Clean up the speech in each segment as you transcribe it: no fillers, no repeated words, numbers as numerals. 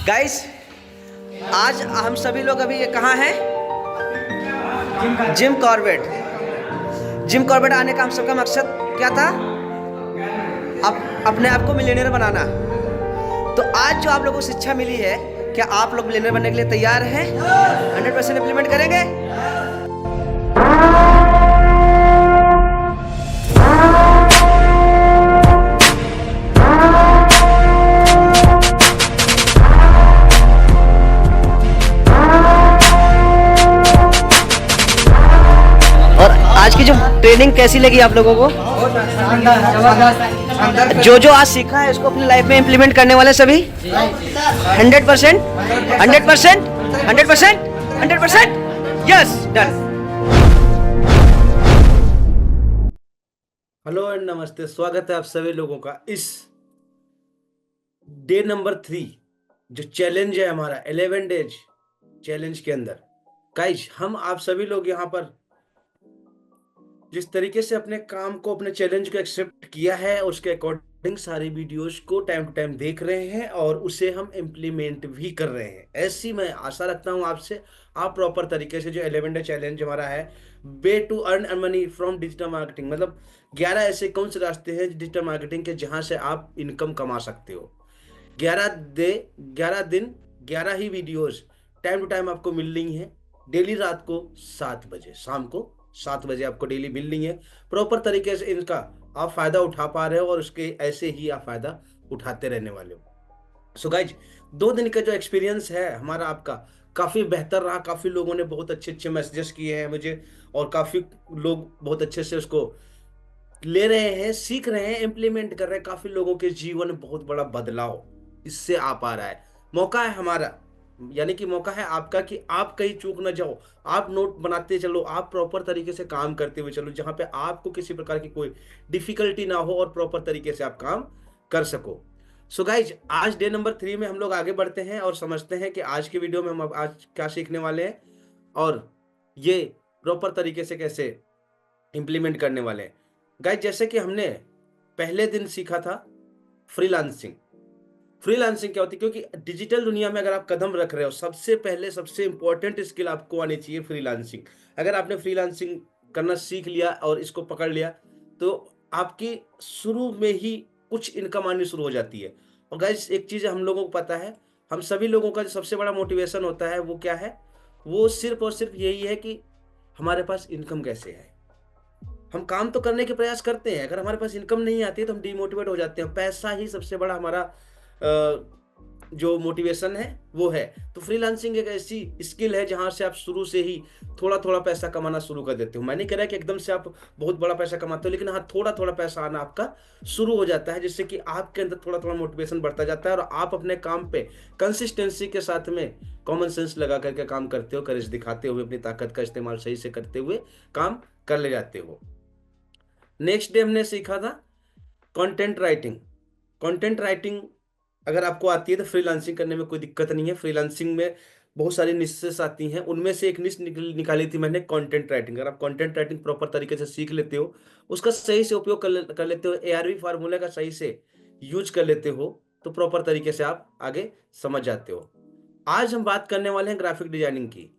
Guys, आज हम सभी लोग अभी ये कहाँ हैं? Jim Corbett. जिम कॉर्बेट आने का हम सबका मकसद क्या था? अपने आप को मिलियनेयर बनाना। तो आज जो आप लोगों को शिक्षा मिली है, क्या आप लोग मिलियनेयर बनने के लिए तैयार हैं? 100% इम्प्लीमेंट करेंगे? और आज की जो ट्रेनिंग कैसी लगी आप लोगों को? जो जो आज सीखा है इसको अपनी लाइफ में इम्प्लीमेंट करने वाले सभी 100%, 100%, 100%, 100%, यस, डन। हेलो एंड नमस्ते, स्वागत है आप सभी लोगों का इस डे नंबर 3 जो चैलेंज है हमारा 11 डेज चैलेंज के अंदर। गाइज, हम आप सभी लोग यहाँ पर जिस तरीके से अपने काम को, अपने चैलेंज को एक्सेप्ट किया है, उसके अकॉर्डिंग सारी वीडियोस को टाइम टू टाइम देख रहे हैं और उसे हम इम्प्लीमेंट भी कर रहे हैं। ऐसी मैं आशा रखता हूँ आपसे, आप प्रॉपर तरीके से जो 11 डे चैलेंज हमारा है, way to earn money from digital marketing, मतलब 11 ऐसे कौन से रास्ते हैं डिजिटल मार्केटिंग के जहां से आप इनकम कमा सकते हो। 11 दिन 11 ही वीडियोस टाइम टू टाइम आपको मिल रही हैं। डेली रात को 7 बजे, शाम को 7 बजे आपको डेली मिल रही है। प्रॉपर तरीके से इनका आप फायदा उठा पा रहे हो और उसके ऐसे ही आप फायदा उठाते रहने वाले हो। सो गाइज, 2 दिन का जो एक्सपीरियंस है हमारा आपका काफ़ी बेहतर रहा। काफ़ी लोगों ने बहुत अच्छे अच्छे मैसेजेस किए हैं मुझे और काफ़ी लोग बहुत अच्छे से उसको ले रहे हैं, सीख रहे हैं, इम्प्लीमेंट कर रहे हैं। काफ़ी लोगों के जीवन में बहुत बड़ा बदलाव इससे आ पा रहा है। मौका है हमारा, यानी कि मौका है आपका कि आप कहीं चूक ना जाओ। आप नोट बनाते चलो, आप प्रॉपर तरीके से काम करते हुए चलो, जहां पे आपको किसी प्रकार की कोई डिफिकल्टी ना हो और प्रॉपर तरीके से आप काम कर सको। सो गाइज, आज डे नंबर 3 में हम लोग आगे बढ़ते हैं और समझते हैं कि आज की वीडियो में हम अब आज क्या सीखने वाले हैं और ये प्रॉपर तरीके से कैसे इंप्लीमेंट करने वाले हैं। गाइज, जैसे कि हमने पहले दिन सीखा था फ्रीलांसिंग। फ्रीलांसिंग क्या होती है? क्योंकि डिजिटल दुनिया में अगर आप कदम रख रहे हो, सबसे पहले सबसे इंपॉर्टेंट स्किल आपको आनी चाहिए फ्रीलांसिंग। अगर आपने फ्रीलांसिंग करना सीख लिया और इसको पकड़ लिया तो आपकी शुरू में ही कुछ इनकम आनी शुरू हो जाती है। और गाइस, एक चीज़ हम लोगों को पता है, हम सभी लोगों का जो सबसे बड़ा मोटिवेशन होता है वो क्या है? वो सिर्फ और सिर्फ यही है कि हमारे पास इनकम कैसे है। हम काम तो करने के प्रयास करते हैं, अगर हमारे पास इनकम नहीं आती है तो हम डिमोटिवेट हो जाते हैं। पैसा ही सबसे बड़ा हमारा जो मोटिवेशन है वो है। तो फ्रीलांसिंग एक ऐसी स्किल है जहां से आप शुरू से ही थोड़ा थोड़ा पैसा कमाना शुरू कर देते हो। मैं नहीं कह रहा कि एकदम से आप बहुत बड़ा पैसा कमाते हो, लेकिन हाँ, थोड़ा थोड़ा पैसा आना आपका शुरू हो जाता है, जिससे कि आपके अंदर थोड़ा थोड़ा मोटिवेशन बढ़ता जाता है और आप अपने काम पे कंसिस्टेंसी के साथ में कॉमन सेंस लगा करके काम करते हो, करेज दिखाते हुए, अपनी ताकत का इस्तेमाल सही से करते हुए काम कर ले जाते हो। नेक्स्ट डे हमने सीखा था कंटेंट राइटिंग। कंटेंट राइटिंग अगर आपको आती है तो फ्रीलांसिंग करने में कोई दिक्कत नहीं है। फ्रीलांसिंग में बहुत सारी निशेस आती हैं, उनमें से एक निश निकाली थी मैंने, कंटेंट राइटिंग। अगर आप कंटेंट राइटिंग प्रॉपर तरीके से सीख लेते हो, उसका सही से उपयोग कर लेते हो, ARV फार्मूला का सही से यूज कर लेते हो, तो प्रॉपर तरीके से आप आगे समझ जाते हो। आज हम बात करने वाले हैं ग्राफिक डिजाइनिंग की।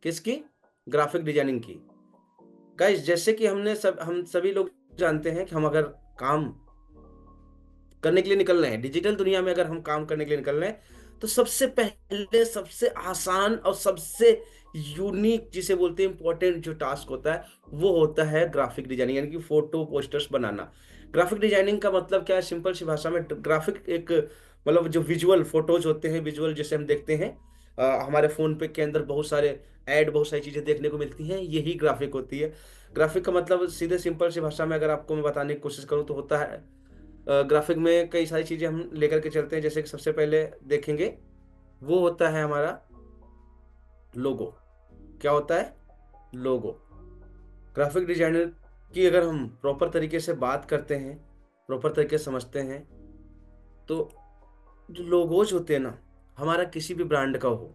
किसकी? ग्राफिक डिजाइनिंग की। गाइस, जैसे कि हम सभी लोग जानते हैं कि हम अगर काम करने के लिए निकल रहे हैं, डिजिटल दुनिया में अगर हम काम करने के लिए निकल रहे हैं, तो सबसे पहले सबसे आसान और सबसे यूनिक जिसे बोलते हैं इंपॉर्टेंट जो टास्क होता है वो होता है ग्राफिक डिजाइनिंग, यानी कि फोटो पोस्टर्स बनाना। ग्राफिक डिजाइनिंग का मतलब क्या है? सिंपल सी भाषा में, ग्राफिक एक मतलब जो विजुअल फोटोज होते हैं, विजुअल जैसे हम देखते हैं हमारे फोन पे के अंदर बहुत सारे ऐड, बहुत सारी चीजें देखने को मिलती हैं, यही ग्राफिक होती है। ग्राफिक का मतलब सीधे सिंपल सी भाषा में अगर आपको मैं बताने की कोशिश करूँ तो होता है, ग्राफिक में कई सारी चीज़ें हम लेकर के चलते हैं। जैसे कि सबसे पहले देखेंगे वो होता है हमारा लोगो। क्या होता है? लोगो। ग्राफिक डिजाइनर की अगर हम प्रॉपर तरीके से बात करते हैं, प्रॉपर तरीके से समझते हैं, तो जो लोगोज होते हैं ना, हमारा किसी भी ब्रांड का हो,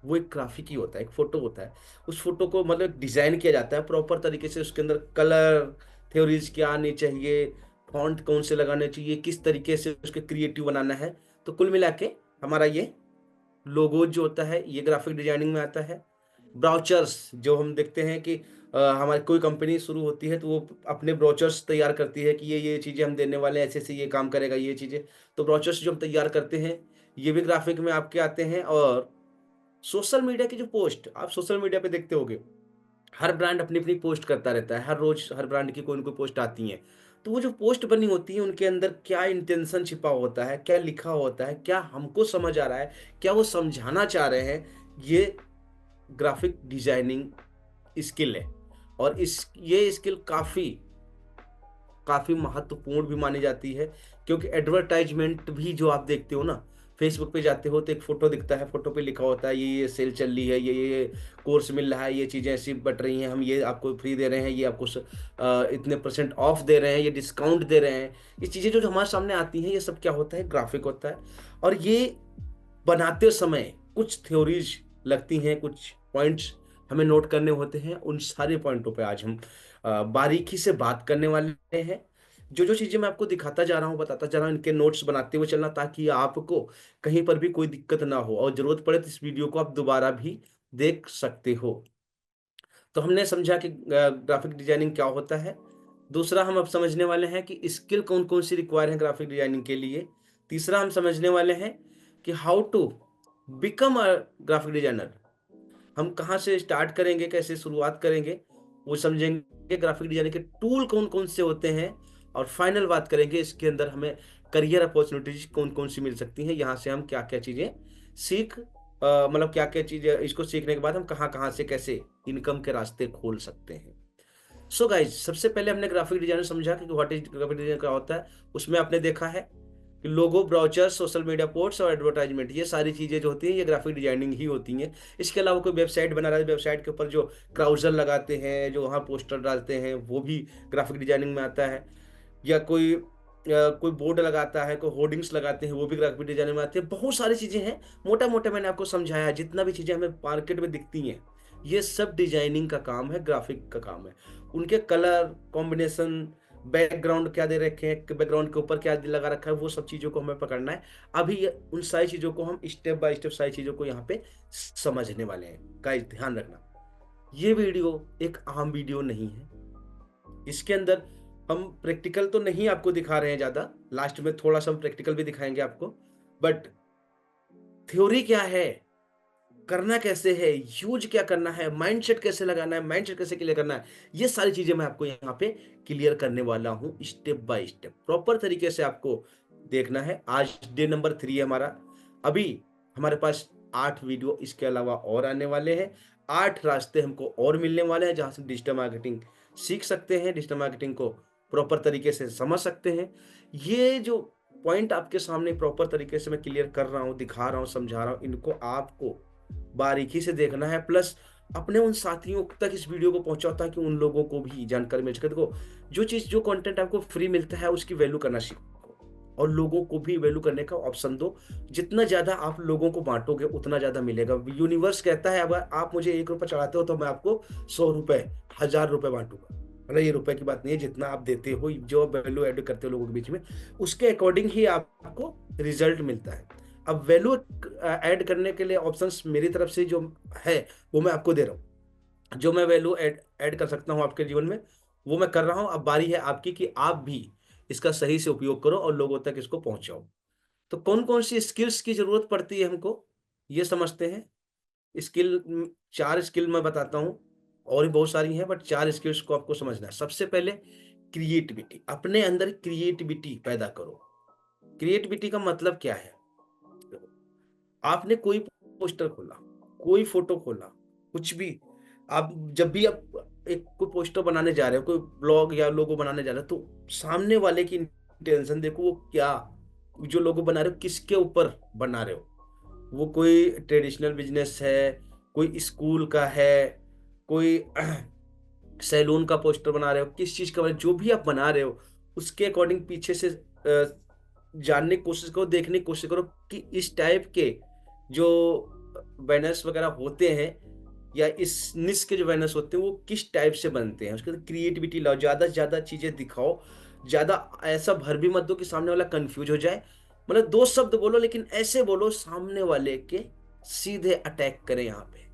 वो एक ग्राफिक ही होता है, एक फोटो होता है। उस फोटो को मतलब डिजाइन किया जाता है प्रॉपर तरीके से, उसके अंदर कलर थ्योरीज क्या आनी चाहिए, फॉन्ट कौन से लगाने चाहिए, किस तरीके से उसके क्रिएटिव बनाना है। तो कुल मिला के हमारा ये लोगोज जो होता है ये ग्राफिक डिजाइनिंग में आता है। ब्राउचर्स जो हम देखते हैं कि हमारी कोई कंपनी शुरू होती है तो वो अपने ब्राउचर्स तैयार करती है कि ये चीज़ें हम देने वाले हैं, ऐसे-ऐसे ये काम करेगा ये चीज़ें। तो ब्राउचर्स जो हम तैयार करते हैं, ये भी ग्राफिक में आपके आते हैं। और सोशल मीडिया की जो पोस्ट आप सोशल मीडिया पे देखते होंगे, हर ब्रांड अपनी-अपनी पोस्ट करता रहता है। हर रोज़ हर ब्रांड की कोई न कोई पोस्ट आती हैं। तो वो जो पोस्ट बनी होती है उनके अंदर क्या इंटेंशन छिपा होता है, क्या लिखा होता है, क्या हमको समझ आ रहा है, क्या वो समझाना चाह रहे हैं, ये ग्राफिक डिजाइनिंग स्किल है। और इस ये स्किल काफ़ी काफ़ी महत्वपूर्ण भी मानी जाती है, क्योंकि एडवर्टाइजमेंट भी जो आप देखते हो ना, फेसबुक पे जाते हो तो एक फ़ोटो दिखता है, फ़ोटो पे लिखा होता है ये सेल चल रही है, ये कोर्स मिल रहा है, ये चीज़ें ऐसी बट रही हैं, हम ये आपको फ्री दे रहे हैं, ये आपको इतने % ऑफ दे रहे हैं, ये डिस्काउंट दे रहे हैं। ये चीज़ें जो हमारे सामने आती हैं, ये सब क्या होता है, ग्राफिक होता है। और ये बनाते समय कुछ थ्योरीज़ लगती हैं, कुछ पॉइंट्स हमें नोट करने होते हैं। उन सारे पॉइंटों पे आज हम बारीकी से बात करने वाले हैं। जो-जो चीज़ें मैं आपको दिखाता जा रहा हूँ, बताता जा रहा हूँ, इनके नोट्स बनाते हुए चलना, ताकि आपको कहीं पर भी कोई दिक्कत ना हो और ज़रूरत पड़े तो इस वीडियो को आप दोबारा भी देख सकते हो। तो हमने समझा कि ग्राफिक डिजाइनिंग क्या होता है। दूसरा हम अब समझने वाले हैं कि स्किल कौन-कौन सी रिक्वायर है ग्राफिक डिजाइनिंग के लिए। तीसरा हम समझने वाले हैं कि how to become a graphic designer. हम कहाँ से स्टार्ट करेंगे, कैसे शुरुआत करेंगे, वो समझेंगे। ग्राफिक डिजाइनिंग के टूल कौन-कौन से होते हैं और फाइनल बात करेंगे इसके अंदर हमें करियर अपॉर्चुनिटीज कौन-कौन सी मिल सकती हैं। यहाँ से हम क्या-क्या चीज़ें सीख मतलब क्या-क्या चीज़ें इसको सीखने के बाद हम कहाँ-कहाँ से कैसे इनकम के रास्ते खोल सकते हैं। सो गाइस, सबसे पहले हमने ग्राफिक डिजाइनर समझा कि व्हाट इज ग्राफिक डिजाइनर क्या होता है। उसमें आपने देखा है कि लोगो, ब्राउचर, सोशल मीडिया पोस्ट और एडवर्टाइजमेंट, ये सारी चीज़ें जो होती हैं ये ग्राफिक डिजाइनिंग ही होती हैं। इसके अलावा कोई वेबसाइट बना रहा है, वेबसाइट के ऊपर जो क्राउज़र लगाते हैं, जो वहाँ पोस्टर डालते हैं, वो भी ग्राफिक डिजाइनिंग में आता है। या कोई बोर्ड लगाता है, कोई होर्डिंग्स लगाते हैं, वो भी ग्राफिक डिजाइनिंग में आते हैं। बहुत सारी चीज़ें हैं, मोटा-मोटा मैंने आपको समझाया। जितना भी चीज़ें हमें मार्केट में दिखती हैं, ये सब डिजाइनिंग का काम है, ग्राफिक का काम है। उनके कलर कॉम्बिनेशन, बैकग्राउंड क्या दे रखे हैं, बैकग्राउंड के ऊपर क्या लगा रखा है, वो सब चीज़ों को हमें पकड़ना है। अभी उन सारी चीज़ों को हम स्टेप बाय स्टेप सारी चीज़ों को यहाँ पे समझने वाले हैं। गाइस ध्यान रखना, ये वीडियो एक आम वीडियो नहीं है। इसके अंदर हम प्रैक्टिकल तो नहीं आपको दिखा रहे हैं ज़्यादा, लास्ट में थोड़ा-सा हम प्रैक्टिकल भी दिखाएँगे आपको। बट थ्योरी क्या है, करना कैसे है, यूज़ क्या करना है, माइंडसेट कैसे लगाना है, माइंडसेट कैसे क्लियर करना है, ये सारी चीज़ें मैं आपको यहाँ पे क्लियर करने वाला हूँ स्टेप बाय स्टेप। प्रॉपर तरीके से आपको देखना है। आज डे नंबर 3 है हमारा। अभी हमारे पास 8 वीडियो इसके अलावा और आने वाले हैं। 8 रास्ते हमको और मिलने वाले हैं जहाँ से डिजिटल मार्केटिंग सीख सकते हैं, डिजिटल मार्केटिंग को प्रॉपर तरीके से समझ सकते हैं। ये जो पॉइंट आपके सामने प्रॉपर तरीके से मैं क्लियर कर रहा हूँ, दिखा रहा हूँ, समझा रहा हूँ, इनको आपको बारीकी से देखना है। प्लस अपने उन साथियों तक इस वीडियो को पहुंचाओ ताकि उन लोगों को भी जानकारी मिल सके। देखो, जो कंटेंट आपको फ्री मिलता है उसकी वैल्यू करना सीखो और लोगों को भी वैल्यू करने का ऑप्शन दो। जितना ज़्यादा आप लोगों को बांटोगे उतना ज़्यादा मिलेगा। यूनिवर्स कहता है अगर आप मुझे ₹1 चढ़ाते हो तो मैं आपको ₹100, ₹1000 बांटूंगा। मतलब ये रुपए की बात नहीं है, जितना आप देते हो, जो वैल्यू ऐड करते हो लोगों के बीच में, उसके अकॉर्डिंग ही आपको रिजल्ट मिलता है। अब वैल्यू ऐड करने के लिए ऑप्शंस मेरी तरफ से जो है वो मैं आपको दे रहा हूँ। जो मैं वैल्यू ऐड ऐड कर सकता हूँ आपके जीवन में, वो मैं कर रहा हूँ। अब बारी है आपकी कि आप भी इसका सही से उपयोग करो और लोगों तक इसको पहुँचाओ। तो कौन-कौन सी स्किल्स की ज़रूरत पड़ती है हमको, ये समझते हैं। 4 स्किल मैं बताता हूँ, और भी बहुत सारी हैं बट 4 स्किल्स को आपको समझना है। सबसे पहले क्रिएटिविटी, अपने अंदर क्रिएटिविटी पैदा करो। क्रिएटिविटी का मतलब क्या है? देखो, आपने कोई पोस्टर खोला, कोई फ़ोटो खोला, कुछ भी, आप जब भी आप एक कोई पोस्टर बनाने जा रहे हो, कोई ब्लॉग या लोगो बनाने जा रहे हो, तो सामने वाले की इंटेंशन देखो, वो क्या, जो लोगो बना रहे हो किसके ऊपर बना रहे हो। वो कोई ट्रेडिशनल बिज़नेस है, कोई स्कूल का है, कोई सैलून का पोस्टर बना रहे हो, किस चीज़ का जो भी आप बना रहे हो, उसके अकॉर्डिंग पीछे से जानने की कोशिश करो, देखने की कोशिश करो कि इस टाइप के जो बैनर्स वगैरह होते हैं या इस निश के जो बैनर्स होते हैं वो किस टाइप से बनते हैं। उसके अंदर क्रिएटिविटी लाओ, ज़्यादा से ज़्यादा चीज़ें दिखाओ, ज़्यादा ऐसा भर भी मत दो कि सामने वाला कन्फ्यूज़ हो जाए। मतलब 2 शब्द बोलो लेकिन ऐसे बोलो सामने वाले के सीधे अटैक करें यहाँ पे,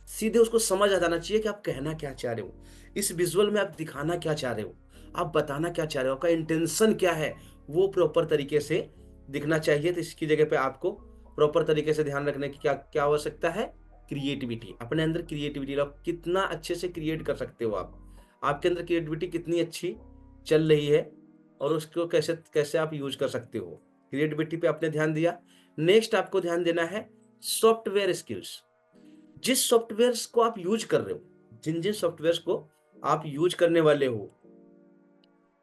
सीधे उसको समझ आ जाना चाहिए कि आप कहना क्या चाह रहे हो, इस विजुअल में आप दिखाना क्या चाह रहे हो, आप बताना क्या चाह रहे हो, आपका इंटेंशन क्या है, वो प्रॉपर तरीके से दिखना चाहिए। तो इसकी जगह पे आपको प्रॉपर तरीके से ध्यान रखने की क्या क्या आवश्यकता है, क्रिएटिविटी। अपने अंदर क्रिएटिविटी लाओ, कितना अच्छे से क्रिएट कर सकते हो आप, आपके अंदर क्रिएटिविटी कितनी अच्छी चल रही है और उसको कैसे कैसे आप यूज कर सकते हो। क्रिएटिविटी पे आपने ध्यान दिया। नेक्स्ट आपको ध्यान देना है सॉफ्टवेयर स्किल्स। जिस सॉफ्टवेयर को आप यूज कर रहे हो, जिन जिन सॉफ्टवेयर को आप यूज करने वाले हो,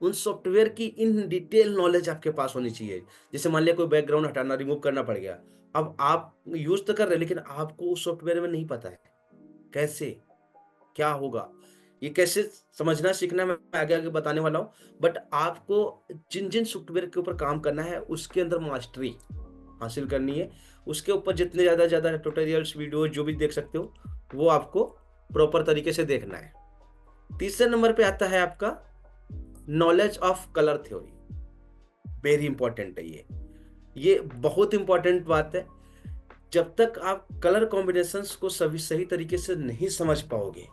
उन सॉफ्टवेयर की इन डिटेल नॉलेज आपके पास होनी चाहिए। जैसे मान लिया कोई बैकग्राउंड हटाना, रिमूव करना पड़ गया, अब आप यूज तो कर रहे हैं लेकिन आपको उस सॉफ्टवेयर में नहीं पता है कैसे क्या होगा, ये कैसे समझना सीखना मैं आगे आगे बताने वाला हूँ। बट आपको जिन जिन सॉफ्टवेयर के ऊपर काम करना है उसके अंदर मास्टरी हासिल करनी है, उसके ऊपर जितने ज़्यादा ट्यूटोरियल्स वीडियो जो भी देख सकते हो वो आपको प्रॉपर तरीके से देखना है। तीसरे नंबर पे आता है आपका knowledge of colour theory. Very important है ये बहुत इंपॉर्टेंट बात है। जब तक आप कलर कॉम्बिनेशंस को सभी सही तरीके से नहीं समझ पाओगे,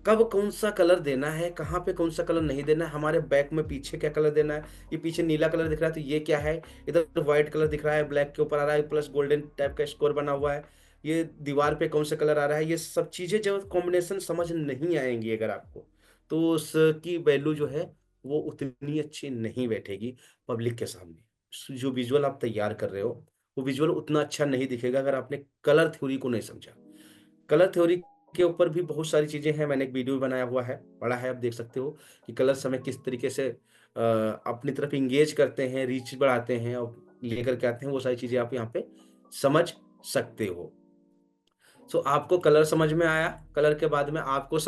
कब कौन सा कलर देना है, कहाँ पे कौन सा कलर नहीं देना है, हमारे बैक में पीछे क्या कलर देना है, ये पीछे नीला कलर दिख रहा है तो ये क्या है, इधर व्हाइट कलर दिख रहा है, ब्लैक के ऊपर आ रहा है प्लस गोल्डन टाइप का स्कोर बना हुआ है, ये दीवार पे कौन सा कलर आ रहा है, ये सब चीजें जब कॉम्बिनेशन समझ नहीं आएंगी अगर आपको, तो उसकी वैल्यू जो है वो उतनी अच्छी नहीं बैठेगी पब्लिक के सामने। जो विजुअल आप तैयार कर रहे हो वो विजुअल उतना अच्छा नहीं दिखेगा अगर आपने कलर थ्योरी को नहीं समझा। कलर थ्योरी के ऊपर भी बहुत सारी चीजें हैं, मैंने एक वीडियो भी बनाया हुआ है, पढ़ा है, आप देख सकते हो कि कलर्स हमें किस तरीके से अपनी तरफ इंगेज करते हैं, रीच बढ़ाते हैं और लेकर के आते हैं, वो सारी चीजें आप यहाँ पे समझ सकते हो। सो आपको कलर समझ में आया। कलर के बाद में आपको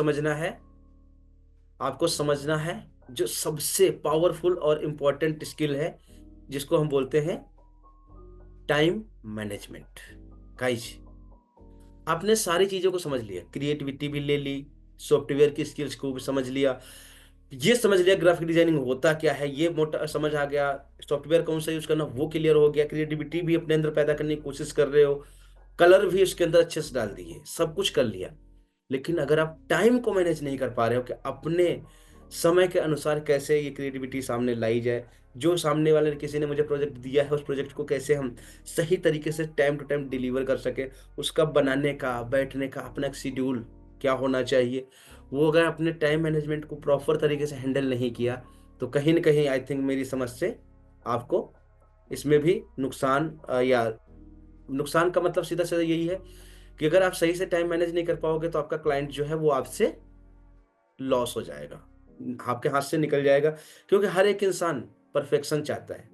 समझना है जो सबसे पावरफुल और इंपॉर्टेंट स्किल है जिसको हम बोलते हैं टाइम मैनेजमेंट। गाइज, आपने सारी चीजों को समझ लिया, क्रिएटिविटी भी ले ली, सॉफ्टवेयर की स्किल्स को भी समझ लिया, ये समझ लिया ग्राफिक डिजाइनिंग होता क्या है, ये मोटा समझ आ गया, सॉफ्टवेयर कौन सा यूज करना वो क्लियर हो गया, क्रिएटिविटी भी अपने अंदर पैदा करने की कोशिश कर रहे हो, कलर भी उसके अंदर अच्छे से डाल दिए, सब कुछ कर लिया। लेकिन अगर आप टाइम को मैनेज नहीं कर पा रहे हो कि अपने समय के अनुसार कैसे ये क्रिएटिविटी सामने लाई जाए, जो सामने वाले किसी ने मुझे प्रोजेक्ट दिया है उस प्रोजेक्ट को कैसे हम सही तरीके से टाइम टू टाइम डिलीवर कर सके, उसका बनाने का बैठने का अपना एक शेड्यूल क्या होना चाहिए, वो अगर अपने टाइम मैनेजमेंट को प्रॉपर तरीके से हैंडल नहीं किया तो कहीं ना कहीं आई थिंक मेरी समझ से आपको इसमें भी नुकसान या नुकसान का मतलब सीधा सीधा यही है कि अगर आप सही से टाइम मैनेज नहीं कर पाओगे तो आपका क्लाइंट जो है वो आपसे लॉस हो जाएगा, आपके हाथ से निकल जाएगा। क्योंकि हर एक इंसान परफेक्शन चाहता है,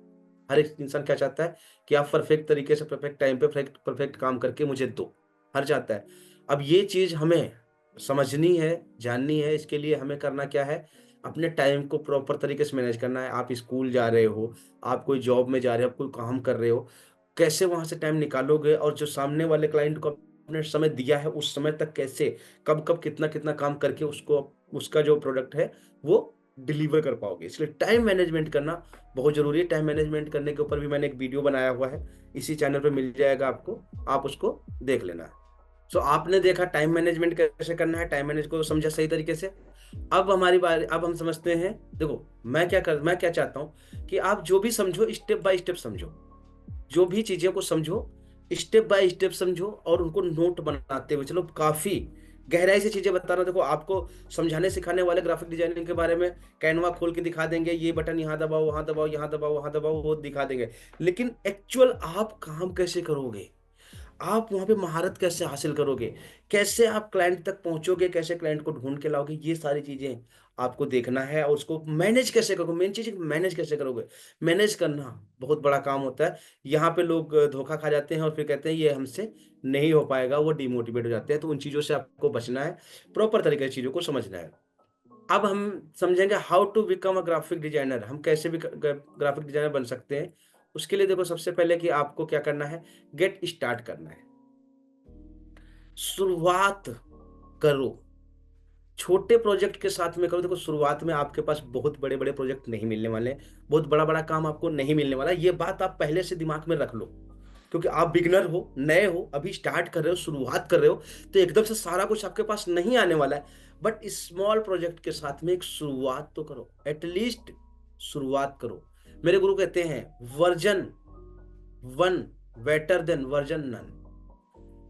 हर एक इंसान क्या चाहता है कि आप परफेक्ट तरीके से परफेक्ट टाइम पे परफेक्ट काम करके मुझे दो, हर चाहता है। अब ये चीज हमें समझनी है, जाननी है, इसके लिए हमें करना क्या है, अपने टाइम को प्रॉपर तरीके से मैनेज करना है। आप स्कूल जा रहे हो, आप कोई जॉब में जा रहे हो, आप कोई काम कर रहे हो, कैसे वहां से टाइम निकालोगे और जो सामने वाले क्लाइंट को आपने समय दिया है उस समय तक कैसे कब कब कितना कितना काम करके उसको उसका जो प्रोडक्ट है वो डिलीवर कर पाओगे। इसलिए टाइम मैनेजमेंट करना बहुत जरूरी है। टाइम मैनेजमेंट करने के ऊपर भी मैंने एक वीडियो बनाया हुआ है, इसी चैनल पे मिल जाएगा आपको, आप उसको देख लेना। सो आपने देखा टाइम मैनेजमेंट कैसे करना है, टाइम मैनेज को समझा सही तरीके से। अब हमारी बारी, अब हम समझते हैं। देखो मैं क्या चाहता हूँ कि आप जो भी समझो स्टेप बाय स्टेप समझो, जो भी चीजें को समझो स्टेप बाय स्टेप समझो और उनको नोट बनाते हुए चलो। काफी गहराई से चीजें बताना, देखो आपको समझाने सिखाने वाले ग्राफिक डिजाइनिंग के बारे में कैनवा खोल के दिखा देंगे, ये बटन यहाँ दबाओ, वहां दबाओ, यहाँ दबाओ, वहां दबाओ, वो दिखा देंगे। लेकिन एक्चुअल आप काम कैसे करोगे, आप वहां पे महारत कैसे हासिल करोगे, कैसे आप क्लाइंट तक पहुंचोगे, कैसे क्लाइंट को ढूंढ के लाओगे, ये सारी चीजें आपको देखना है। और उसको मैनेज कैसे करोगे, मेन चीज मैनेज कैसे करोगे। मैनेज करना बहुत बड़ा काम होता है। यहाँ पे लोग धोखा खा जाते हैं और फिर कहते हैं ये हमसे नहीं हो पाएगा, वो डिमोटिवेट हो जाते हैं। तो उन चीजों से आपको बचना है, प्रॉपर तरीके से चीजों को समझना है। अब हम समझेंगे how to become a graphic designer, हम कैसे भी ग्राफिक डिजाइनर बन सकते हैं। उसके लिए देखो सबसे पहले कि आपको क्या करना है, गेट स्टार्ट करना है, शुरुआत करो, छोटे प्रोजेक्ट के साथ में करो। देखो शुरुआत में आपके पास बहुत बड़े बड़े प्रोजेक्ट नहीं मिलने वाले, बहुत बड़ा बड़ा काम आपको नहीं मिलने वाला, ये बात आप पहले से दिमाग में रख लो। क्योंकि आप बिगनर हो, नए हो, अभी स्टार्ट कर रहे हो, शुरुआत कर रहे हो, तो एकदम से सारा कुछ आपके पास नहीं आने वाला है। बट स्मॉल प्रोजेक्ट के साथ में एक शुरुआत तो करो, एटलीस्ट शुरुआत करो। मेरे गुरु कहते हैं version one better than version none.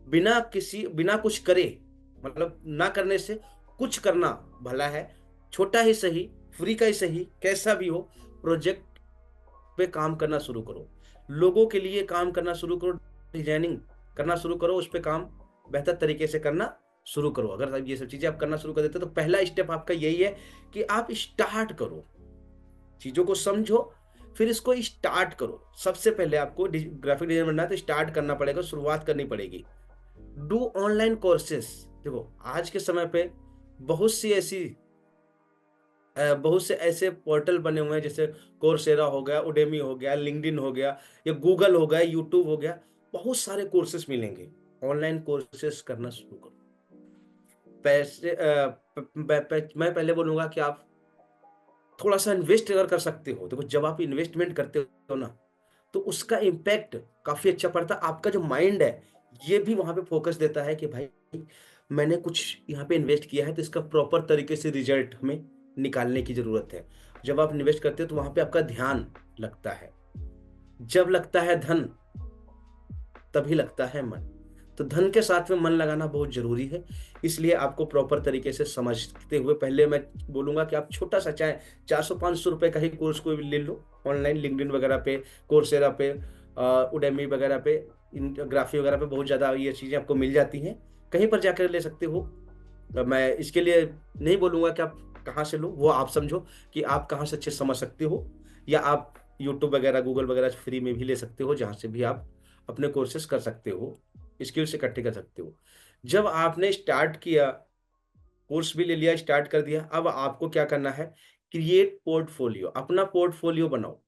बिना कुछ करे, मतलब ना करने से कुछ करना भला है। छोटा ही सही, फ्री का ही सही, कैसा भी हो, प्रोजेक्ट पे काम करना शुरू करो, लोगों के लिए काम करना शुरू करो, डिजाइनिंग करना शुरू करो, उस पे काम बेहतर तरीके से करना शुरू करो। अगर आप ये सब चीजें आप करना शुरू कर देते हो तो पहला स्टेप आपका यही है कि आप स्टार्ट करो, चीजों को समझो, फिर इसको स्टार्ट करो। सबसे पहले आपको ग्राफिक डिजाइन बनना है तो स्टार्ट करना पड़ेगा, शुरुआत करनी पड़ेगी। Do online courses. देखो आज के समय पे बहुत सी ऐसी बहुत से ऐसे पोर्टल बने हुए हैं, जैसे कोर्सेरा हो गया, उडेमी हो गया, लिंक्डइन हो गया, या गूगल हो गया, यूट्यूब हो गया। बहुत सारे कोर्सेस मिलेंगे। ऑनलाइन कोर्सेस करना शुरू करो। पैसे मैं पहले बोलूंगा कि आप थोड़ा सा इन्वेस्ट अगर कर सकते हो, देखो जब आप इन्वेस्टमेंट करते हो ना, तो उसका इम्पैक्ट काफी अच्छा पड़ता है। आपका जो माइंड है ये भी वहां पे फोकस देता है कि भाई मैंने कुछ यहाँ पे इन्वेस्ट किया है, तो इसका प्रॉपर तरीके से रिजल्ट हमें निकालने की जरूरत है। जब आप इन्वेस्ट करते हो तो वहां पे आपका ध्यान लगता है। जब लगता है धन, तभी लगता है मन। तो धन के साथ में मन लगाना बहुत जरूरी है। इसलिए आपको प्रॉपर तरीके से समझते हुए, पहले मैं बोलूंगा कि आप छोटा सा, चाहे 400-500 रुपए का ही कोर्स कोई भी ले लो ऑनलाइन, लिंक्डइन वगैरह पे, कोर्सेरा पे, उडेमी वगैरह पे, इन ग्राफी वगैरह पे बहुत ज्यादा ये चीजें आपको मिल जाती हैं। कहीं पर जाकर ले सकते हो। मैं इसके लिए नहीं बोलूंगा कि आप कहाँ से लो, वो आप समझो कि आप कहाँ से अच्छे से समझ सकते हो। या आप यूट्यूब वगैरह, गूगल वगैरह फ्री में भी ले सकते हो, जहाँ से भी आप अपने कोर्सेस कर सकते हो, स्किल्स इकट्ठे कर सकते हो। जब आपने स्टार्ट किया, कोर्स भी ले लिया, स्टार्ट कर दिया, अब आपको क्या करना है, क्रिएट पोर्टफोलियो। अपना पोर्टफोलियो बनाओ।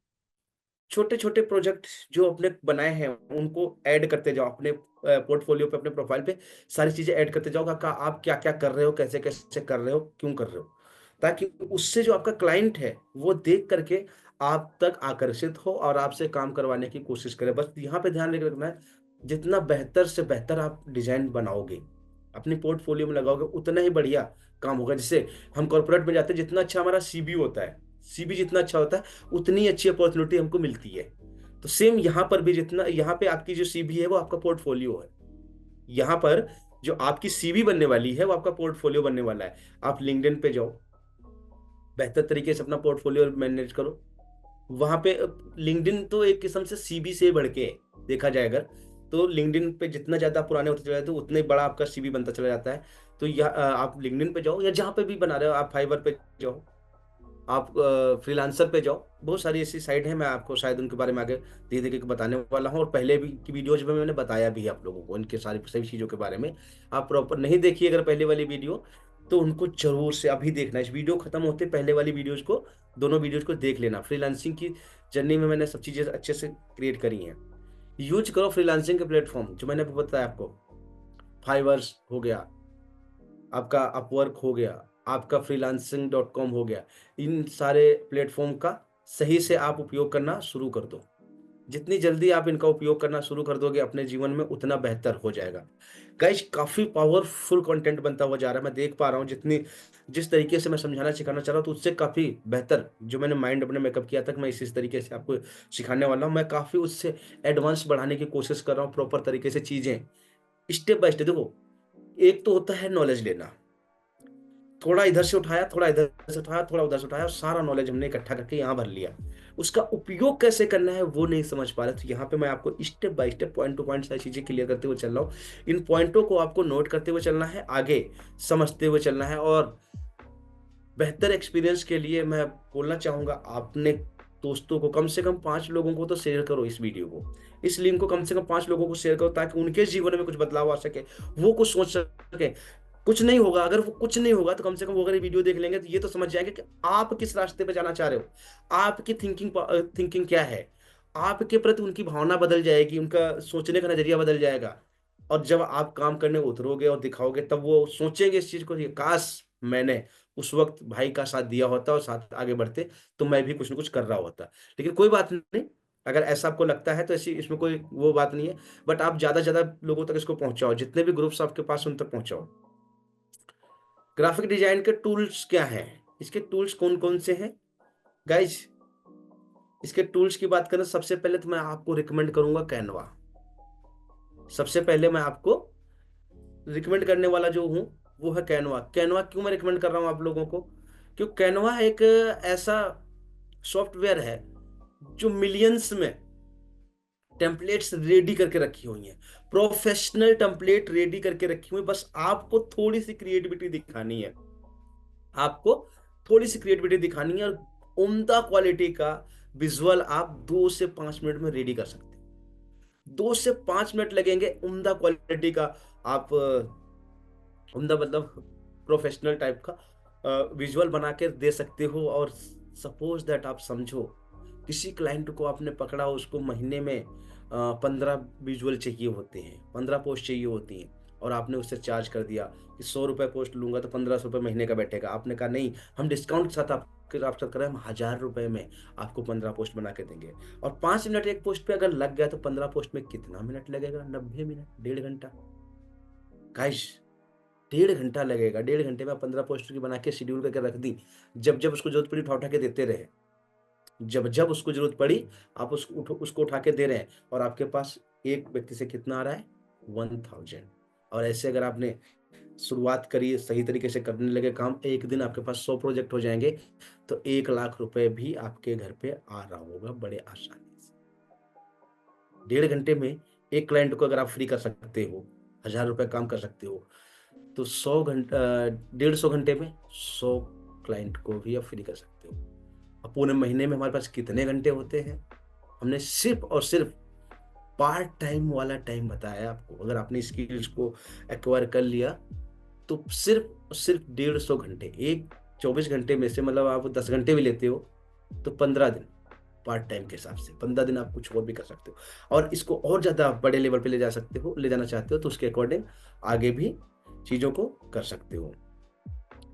छोटे छोटे प्रोजेक्ट जो अपने बनाए हैं उनको ऐड करते जाओ अपने पोर्टफोलियो पे, अपने प्रोफाइल पे सारी चीजें ऐड करते जाओ कि आप क्या क्या कर रहे हो, कैसे कैसे कर रहे हो, क्यों कर रहे हो, ताकि उससे जो आपका क्लाइंट है वो देख करके आप तक आकर्षित हो और आपसे काम करवाने की कोशिश करे। बस यहाँ पे ध्यान रखना है, जितना बेहतर से बेहतर आप डिजाइन बनाओगे, अपनी पोर्टफोलियो में लगाओगे, उतना ही बढ़िया काम होगा। जैसे हम कॉर्पोरेट में जाते हैं, जितना अच्छा हमारा सीबी होता है, सीबी जितना अच्छा होता है, उतनी अच्छी अपॉर्चुनिटी हमको मिलती है। तो सेम यहाँ पर भी, जितना यहाँ पे आपकी जो सीबी है वो आपका पोर्टफोलियो है। यहाँ पर जो आपकी सीबी बनने वाली है वो आपका पोर्टफोलियो बनने वाला है। आप लिंक्डइन पे जाओ, बेहतर तरीके से अपना पोर्टफोलियो मैनेज करो। वहां पे लिंक्डइन तो एक किस्म से सीबी से बढ़ के है, देखा जाए अगर, तो लिंक्डइन पे जितना ज्यादा पुराने होते चले जाते हो उतना ही बड़ा आपका सीबी बनता चला जाता है। तो यह आप लिंक्डइन पे जाओ, या जहाँ पे भी बना रहे हो, आप फाइवर पे जाओ, आप फ्रीलांसर पे जाओ। बहुत सारी ऐसी साइट है, मैं आपको शायद उनके बारे में आगे धीरे धीरे बताने वाला हूँ, और पहले भी की वीडियोज में मैंने बताया भी है आप लोगों को इनके सारी सभी चीज़ों के बारे में। आप प्रॉपर नहीं देखिए अगर पहले वाली वीडियो, तो उनको जरूर से अभी देखना। इस वीडियो खत्म होते पहले वाली वीडियोज को, दोनों वीडियोज को देख लेना। फ्रीलांसिंग की जर्नी में मैंने सब चीज़ें अच्छे से क्रिएट करी हैं। यूज करो फ्रीलांसिंग के प्लेटफॉर्म जो मैंने बताया आपको। फाइवर्स हो गया, आपका अपवर्क हो गया, आपका freelancing.com हो गया। इन सारे प्लेटफॉर्म का सही से आप उपयोग करना शुरू कर दो। जितनी जल्दी आप इनका उपयोग करना शुरू कर दोगे अपने जीवन में, उतना बेहतर हो जाएगा। गाइस काफी पावरफुल कंटेंट बनता हुआ जा रहा है, मैं देख पा रहा हूँ। जिस तरीके से मैं समझाना सिखाना चाह रहा हूँ, तो उससे काफी बेहतर जो मैंने माइंड अपने मेकअप किया था कि मैं इस तरीके से आपको सिखाने वाला हूँ, मैं काफी उससे एडवांस बढ़ाने की कोशिश कर रहा हूँ। प्रॉपर तरीके से चीजें स्टेप बाय स्टेप। देखो एक तो होता है नॉलेज लेना, थोड़ा इधर से उठाया, थोड़ा इधर से उठाया, थोड़ा उधर से उठाया, और सारा नॉलेज हमने इकट्ठा करके यहाँ भर लिया। उसका उपयोग कैसे करना है वो नहीं समझ पा रहे, तो यहाँ पे मैं आपको step by step, point two point सारी चीजें क्लियर करते हुए चल रहा हूँ। इन पॉइंटों को आपको नोट करते हुए चलना है, आगे समझते हुए चलना है। और बेहतर एक्सपीरियंस के लिए मैं बोलना चाहूंगा, आपने दोस्तों को, कम से कम 5 लोगों को तो शेयर करो इस वीडियो को, इस लिंक को कम से कम 5 लोगों को शेयर करो, ताकि उनके जीवन में कुछ बदलाव आ सके, वो कुछ सोच सके। कुछ नहीं होगा, अगर वो कुछ नहीं होगा तो कम से कम वो अगर ये वीडियो देख लेंगे तो ये तो समझ जाएंगे कि आप किस रास्ते पे जाना चाह रहे हो, आपकी थिंकिंग क्या है, आपके प्रति उनकी भावना बदल जाएगी, उनका सोचने का नजरिया बदल जाएगा। और जब आप काम करने उतरोगे और दिखाओगे, तब वो सोचेंगे इस चीज को, ये काश मैंने उस वक्त भाई का साथ दिया होता और साथ आगे बढ़ते, तो मैं भी कुछ ना कुछ कर रहा होता। लेकिन कोई बात नहीं, अगर ऐसा आपको लगता है तो ऐसी इसमें कोई वो बात नहीं है, बट आप ज़्यादा से ज़्यादा लोगों तक इसको पहुँचाओ, जितने भी ग्रुप्स आपके पास उन तक पहुँचाओ। ग्राफिक डिज़ाइन के टूल्स क्या हैं? इसके टूल्स कौन-कौन से हैं? गाइज़, इसके टूल्स की बात करें, सबसे पहले तो मैं आपको रिकमेंड करूँगा कैनवा। सबसे पहले मैं आपको रिकमेंड करने वाला जो हूँ, वो है कैनवा। कैनवा क्यों मैं रिकमेंड कर रहा हूँ आप लोगों को? क्योंकि कैनवा एक ऐसा सॉफ्टवेयर है, जो मिलियंस में टेम्पलेट्स रेडी करके रखी हुई हैं। प्रोफेशनल टेम्पलेट रेडी करके रखी हुई, बस आपको थोड़ी-सी क्रिएटिविटी दिखानी है। आपको थोड़ी-सी क्रिएटिविटी दिखानी है और उम्दा क्वालिटी का विज़ुअल आप 2 से 5 मिनट में रेडी कर सकते हैं। 2 से 5 मिनट लगेंगे, उम्दा क्वालिटी का आप उम्दा मतलब प्रोफेशनल टाइप का विजुअल बना के दे सकते हो। और सपोज दैट आप समझो किसी क्लाइंट को आपने पकड़ा, उसको महीने में 15 विजुअल चाहिए होते हैं, 15 पोस्ट चाहिए होती हैं, और आपने उससे चार्ज कर दिया कि 100 रुपये पोस्ट लूंगा तो 1500 रुपये महीने का बैठेगा। आपने कहा नहीं, हम डिस्काउंट के साथ आपके साथ कर रहे हैं, हम 1000 रुपये में आपको 15 पोस्ट बना के देंगे। और 5 मिनट एक पोस्ट पे अगर लग गया तो 15 पोस्ट में कितना मिनट लगेगा? 90 मिनट, 1.5 घंटा। गाइस, 1.5 घंटा लगेगा। 1.5 घंटे में आप 15 पोस्ट की बना के शेड्यूल करके रख दी। जब जब उसको जरूरत पड़ी उठा उठा के देते रहे, जब जब उसको जरूरत पड़ी आप उसको उठा के दे रहे हैं, और आपके पास एक व्यक्ति से कितना आ रहा है? 1000। और ऐसे अगर आपने शुरुआत करी, सही तरीके से करने लगे काम, एक दिन आपके पास 100 प्रोजेक्ट हो जाएंगे, तो 1 लाख रुपए भी आपके घर पे आ रहा होगा बड़े आसानी से। 1.5 घंटे में एक क्लाइंट को अगर आप फ्री कर सकते हो, 1000 रुपए काम कर सकते हो, तो 150 घंटे में 100 क्लाइंट को भी आप फ्री कर सकते हो। अब पूरे महीने में हमारे पास कितने घंटे होते हैं? हमने सिर्फ और सिर्फ पार्ट टाइम वाला टाइम बताया है आपको। अगर आपने स्किल्स को एक्वायर कर लिया तो सिर्फ और सिर्फ 150 घंटे, एक 24 घंटे में से मतलब आप 10 घंटे भी लेते हो तो 15 दिन पार्ट टाइम के हिसाब से 15 दिन आप कुछ और भी कर सकते हो। और इसको और ज़्यादा बड़े लेवल पे ले जा सकते हो, ले जाना चाहते हो तो उसके अकॉर्डिंग आगे भी चीज़ों को कर सकते हो।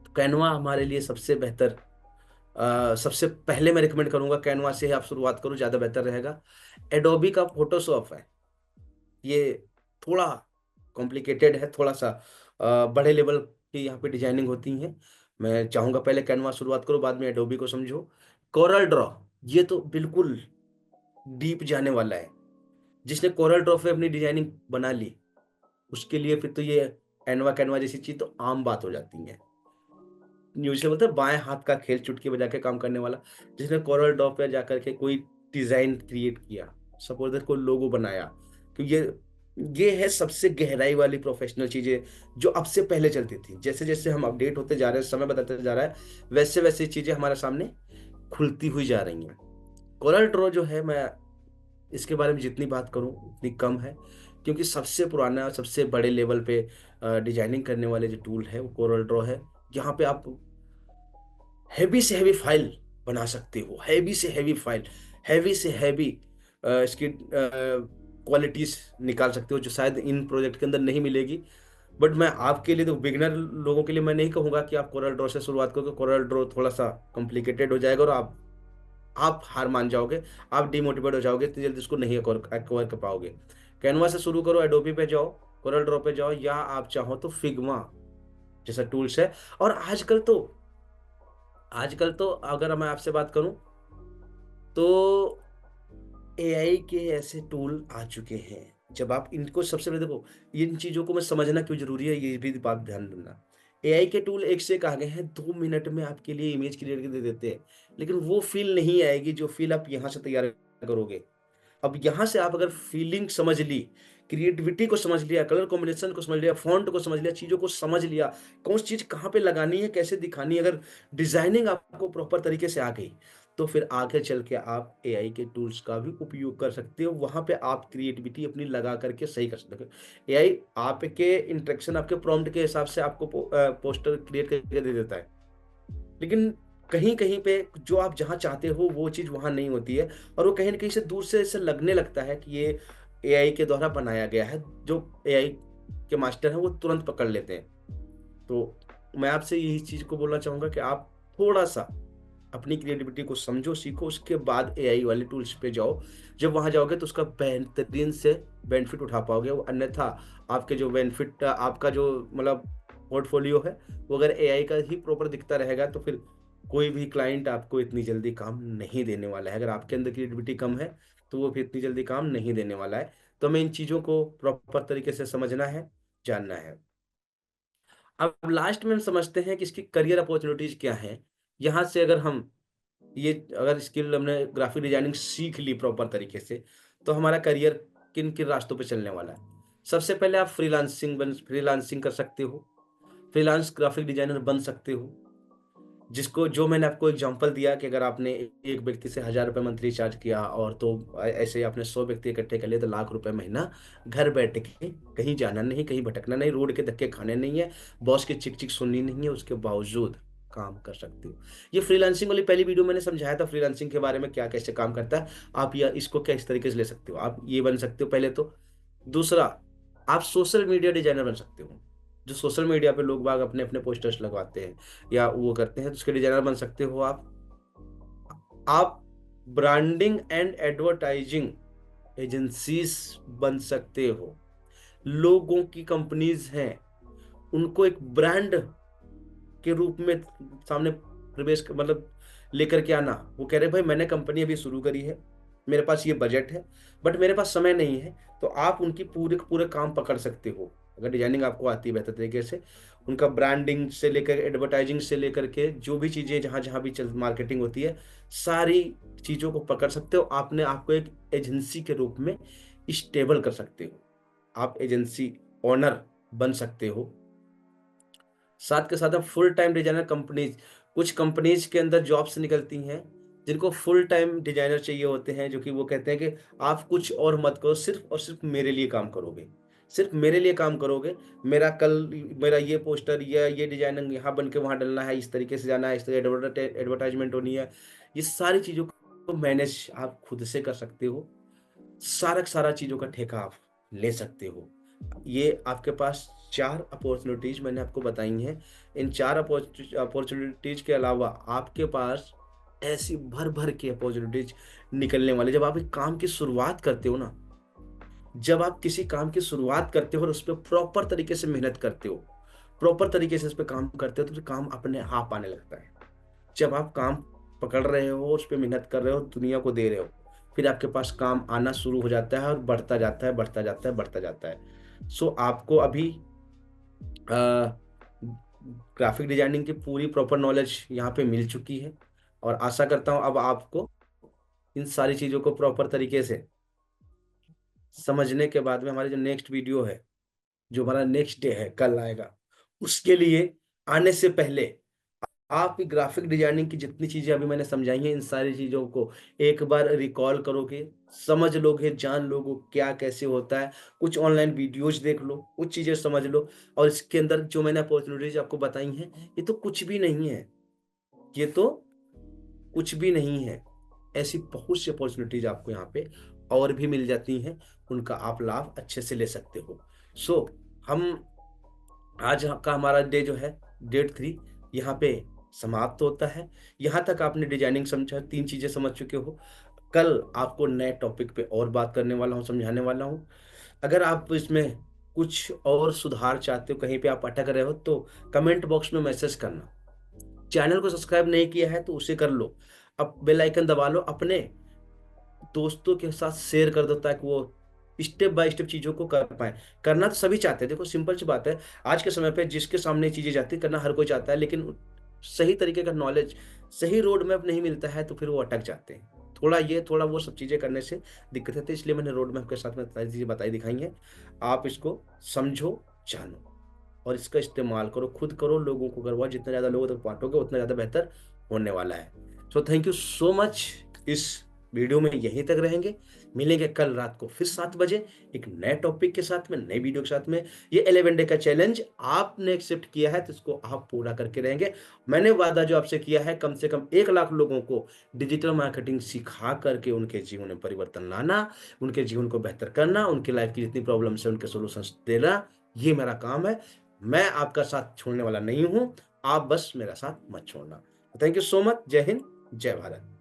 तो कैनवा हमारे लिए सबसे बेहतर, सबसे पहले मैं रिकमेंड करूंगा कैनवा से ही आप शुरुआत करो, ज़्यादा बेहतर रहेगा। एडोबी का फोटोशॉप है, ये थोड़ा कॉम्प्लिकेटेड है, थोड़ा सा बड़े लेवल की यहाँ पे डिजाइनिंग होती है। मैं चाहूँगा पहले कैनवा शुरुआत करो, बाद में एडोबी को समझो। कोरल ड्रॉ, ये तो बिल्कुल डीप जाने वाला है। जिसने कोरल ड्रॉ पे अपनी डिजाइनिंग बना ली, उसके लिए फिर तो ये कैनवा कैनवा जैसी चीज़ तो आम बात हो जाती है। न्यूज़ से बोलते हैं बाएँ हाथ का खेल, चुटकी बजा के काम करने वाला। जिसने कोरल ड्रॉ पे जाकर के कोई डिज़ाइन क्रिएट किया, सपोज़ दैट कोई लोगो बनाया, तो ये है सबसे गहराई वाली प्रोफ़ेशनल चीज़ें जो अब से पहले चलती थी। जैसे-जैसे हम अपडेट होते जा रहे हैं, समय बदलते जा रहा है, वैसे-वैसे चीज़ें हमारे सामने खुलती हुई जा रही हैं। कोरल ड्रॉ जो है, मैं इसके बारे में जितनी बात करूँ उतनी कम है, क्योंकि सबसे पुराना, सबसे बड़े लेवल पे डिज़ाइनिंग करने वाले जो टूल है वो कोरल ड्रॉ है। यहाँ पे आप हैवी से हैवी फाइल बना सकते हो, हैवी से हैवी फाइल, हैवी से हैवी इसकी क्वालिटीज़ निकाल सकते हो, जो शायद इन प्रोजेक्ट के अंदर नहीं मिलेगी। बट मैं आपके लिए, तो बिगिनर लोगों के लिए मैं नहीं कहूँगा कि आप कोरल ड्रॉ से शुरुआत करो, कोरल ड्रॉ थोड़ा-सा कॉम्प्लिकेटेड हो जाएगा और आप हार मान जाओगे, आप डिमोटिवेट हो जाओगे, इतनी जल्दी इसको नहीं एक्वायर कर पाओगे। कैनवा से शुरू करो, एडोबी पे जाओ, कोरल ड्रॉ पे जाओ, या आप चाहो तो फिग्मा जैसा टूल्स है। और आजकल तो अगर मैं आपसे बात करूं तो एआई के ऐसे टूल आ चुके हैं। जब आप इनको, सबसे पहले देखो, इन चीज़ों को मैं समझना क्यों ज़रूरी है, ये भी बात ध्यान देना। एआई के टूल एक से एक आ गए हैं, 2 मिनट में आपके लिए इमेज क्रिएट करके दे देते हैं, लेकिन वो फ़ील नहीं आएगी जो फ़ील आप यहाँ से तैयार करोगे। अब यहाँ से आप अगर फीलिंग समझ ली, क्रिएटिविटी को समझ लिया, कलर कॉम्बिनेशन को समझ लिया, फ़ॉन्ट को समझ लिया, चीज़ों को समझ लिया, कौन सी चीज़ कहाँ पे लगानी है, कैसे दिखानी है, अगर डिज़ाइनिंग आपको प्रॉपर तरीके से आ गई, तो फिर आगे चल के आप एआई के टूल्स का भी उपयोग कर सकते हो। वहाँ पे आप क्रिएटिविटी अपनी लगा करके सही कर सकते हो। एआई आपके इंटरेक्शन, आपके प्रॉम्प्ट के हिसाब से आपको पोस्टर क्रिएट करके दे देता है। लेकिन कहीं-कहीं पे जो आप जहाँ चाहते हो वो चीज़ वहाँ नहीं होती है, और वो कहीं न कहीं से दूर से ऐसे लगने लगता है कि ये एआई के द्वारा बनाया गया है। जो एआई के मास्टर हैं वो तुरंत पकड़ लेते हैं। तो मैं आपसे यही चीज़ को बोलना चाहूँगा कि आप थोड़ा-सा अपनी क्रिएटिविटी को समझो, सीखो, उसके बाद एआई वाले टूल्स पे जाओ। जब वहां जाओगे तो उसका बेहतरीन से बेनिफिट उठा पाओगे। वो अन्यथा आपके जो बेनिफिट, आपका जो मतलब पोर्टफोलियो है, वो अगर एआई का ही प्रॉपर दिखता रहेगा तो फिर कोई भी क्लाइंट आपको इतनी जल्दी काम नहीं देने वाला है। अगर आपके अंदर क्रिएटिविटी कम है तो वो फिर इतनी जल्दी काम नहीं देने वाला है। तो हमें इन चीज़ों को प्रॉपर तरीके से समझना है, जानना है। अब लास्ट में हम समझते हैं कि इसकी करियर अपॉर्चुनिटीज क्या हैं। यहाँ से अगर हम ये अगर स्किल हमने ग्राफिक डिजाइनिंग सीख ली प्रॉपर तरीके से, तो हमारा करियर किन किन रास्तों पे चलने वाला है। सबसे पहले आप फ्रीलांसिंग कर सकते हो, फ्रीलांस ग्राफिक डिजाइनर बन सकते हो। जिसको जो मैंने आपको एग्जांपल दिया कि अगर आपने एक व्यक्ति से 1000 रुपये मंथली चार्ज किया और तो ऐसे ही आपने 100 व्यक्ति इकट्ठे कर लिए तो लाख रुपए महीना घर बैठ के, कहीं जाना नहीं, कहीं भटकना नहीं, रोड के धक्के खाने नहीं है, बॉस की चिक चिक सुननी नहीं है, उसके बावजूद काम कर सकते हो। ये फ्रीलांसिंग वाली पहली वीडियो मैंने समझाया था फ्रीलांसिंग के बारे में, क्या कैसे काम करता है। आप या इसको क्या इस तरीके से ले सकते हो, आप ये बन सकते हो पहले तो। दूसरा, आप सोशल मीडिया डिजाइनर बन सकते हो। जो सोशल मीडिया पे लोग बाग अपने अपने पोस्टर्स लगवाते हैं या वो करते हैं, तो उसके डिजाइनर बन सकते हो आप ब्रांडिंग एंड एडवर्टाइजिंग एजेंसीज बन सकते हो। लोगों की कंपनीज हैं, उनको एक ब्रांड के रूप में सामने मतलब लेकर के आना। वो कह रहे भाई मैंने कंपनी अभी शुरू करी है, मेरे पास ये बजट है, बट मेरे पास समय नहीं है। तो आप उनकी पूरे पूरे काम पकड़ सकते हो अगर डिजाइनिंग आपको आती है बेहतर तरीके से। उनका ब्रांडिंग से लेकर एडवर्टाइजिंग से लेकर के जो भी चीजें जहां जहां भी चल मार्केटिंग होती है, सारी चीजों को पकड़ सकते हो। आपने आपको एक एजेंसी के रूप में स्टेबल कर सकते हो, आप एजेंसी ओनर बन सकते हो। साथ के साथ अब फुल टाइम डिजाइनर कंपनीज, कुछ कंपनीज के अंदर जॉब्स निकलती हैं जिनको फुल टाइम डिजाइनर चाहिए होते हैं, जो कि वो कहते हैं कि आप कुछ और मत करो, सिर्फ और सिर्फ मेरे लिए काम करोगे, सिर्फ मेरे लिए काम करोगे। मेरा ये पोस्टर या ये डिजाइनिंग यहाँ बन के वहाँ डलना है, इस तरीके से जाना है, इस तरह एडवर्टाइजमेंट होनी है। ये सारी चीज़ों को मैनेज आप खुद से कर सकते हो। सारा चीज़ों का ठेका आप ले सकते हो। ये आपके पास 4 अपॉर्चुनिटीज मैंने आपको बताई हैं। इन 4 अपॉर्चुनिटीज के अलावा आपके पास ऐसी भर-भर के अपॉर्चुनिटीज निकलने वाली। जब आप एक काम की शुरुआत करते हो ना, जब आप किसी काम की शुरुआत करते हो और उस पे प्रॉपर तरीके से मेहनत करते हो, प्रॉपर तरीके से उस पे काम करते हो, तो फिर काम अपने आप आने लगता है। जब आप काम पकड़ रहे हो, उस पे मेहनत कर रहे हो, दुनिया को दे रहे हो, फिर आपके पास काम आना शुरू हो जाता है और बढ़ता जाता है, बढ़ता जाता है, बढ़ता जाता है। सो आपको अभी ग्राफिक डिजाइनिंग की पूरी प्रॉपर नॉलेज यहाँ पे मिल चुकी है और आशा करता हूँ अब आपको इन सारी चीज़ों को प्रॉपर तरीके से समझने के बाद में हमारी जो नेक्स्ट वीडियो है, जो हमारा नेक्स्ट डे है, कल आएगा, उसके लिए आने से पहले आप ग्राफिक डिजाइनिंग की जितनी चीजें अभी मैंने समझाई हैं, इन सारी चीजों को एक बार रिकॉल करोगे, समझ लोगे, जान लोगे क्या कैसे होता है। कुछ ऑनलाइन वीडियोज देख लो, कुछ चीजें समझ लो, और इसके अंदर जो मैंने अपॉर्चुनिटीज आपको बताई हैं, ये तो कुछ भी नहीं है, ये तो कुछ भी नहीं है। ऐसी बहुत सी अपॉर्चुनिटीज आपको यहाँ पे और भी मिल जाती हैं, उनका आप लाभ अच्छे से ले सकते हो। सो हम आज का हमारा डे जो है, डेट 3, यहाँ पे समाप्त होता है। यहाँ तक आपने डिजाइनिंग समझा, 3 चीजें समझ चुके हो। कल आपको नए टॉपिक पे और बात करने वाला हूँ, समझाने वाला हूँ। अगर आप इसमें कुछ और सुधार चाहते हो, कहीं पे आप अटक रहे हो, तो कमेंट बॉक्स में मैसेज करना। चैनल को सब्सक्राइब नहीं किया है तो उसे कर लो, अब बेल आइकन दबा लो, अपने दोस्तों के साथ शेयर कर दो ताकि वो स्टेप बाय स्टेप चीज़ों को कर पाए। करना तो सभी चाहते हैं, देखो सिंपल सी बात है, आज के समय पे जिसके सामने चीज़ें जाती है करना हर कोई चाहता है, लेकिन सही तरीके का नॉलेज, सही रोड मैप नहीं मिलता है तो फिर वो अटक जाते हैं। थोड़ा ये थोड़ा वो सब चीज़ें करने से दिक्कत है, तो इसलिए मैंने रोड मैप के साथ में सारी चीज़ें बताई दिखाई हैं। आप इसको समझो, जानो और इसका इस्तेमाल करो, खुद करो, लोगों को करवाओ। जितना ज़्यादा लोगों तक बांटोगे उतना ज़्यादा बेहतर होने वाला है। So thank you so much. इस वीडियो में यहीं तक रहेंगे, मिलेंगे कल रात को फिर 7 बजे एक नए टॉपिक के साथ में, नई वीडियो के साथ में। ये 11 डे का चैलेंज आपने एक्सेप्ट किया है तो इसको आप पूरा करके रहेंगे। मैंने वादा जो आपसे किया है, कम से कम 1 लाख लोगों को डिजिटल मार्केटिंग सिखा करके उनके जीवन में परिवर्तन लाना, उनके जीवन को बेहतर करना, उनकी लाइफ की जितनी प्रॉब्लम्स है उनके सॉल्यूशंस देना, ये मेरा काम है। मैं आपका साथ छोड़ने वाला नहीं हूं, आप बस मेरा साथ मत छोड़ना। Thank you so much. जय हिंद, जय भारत।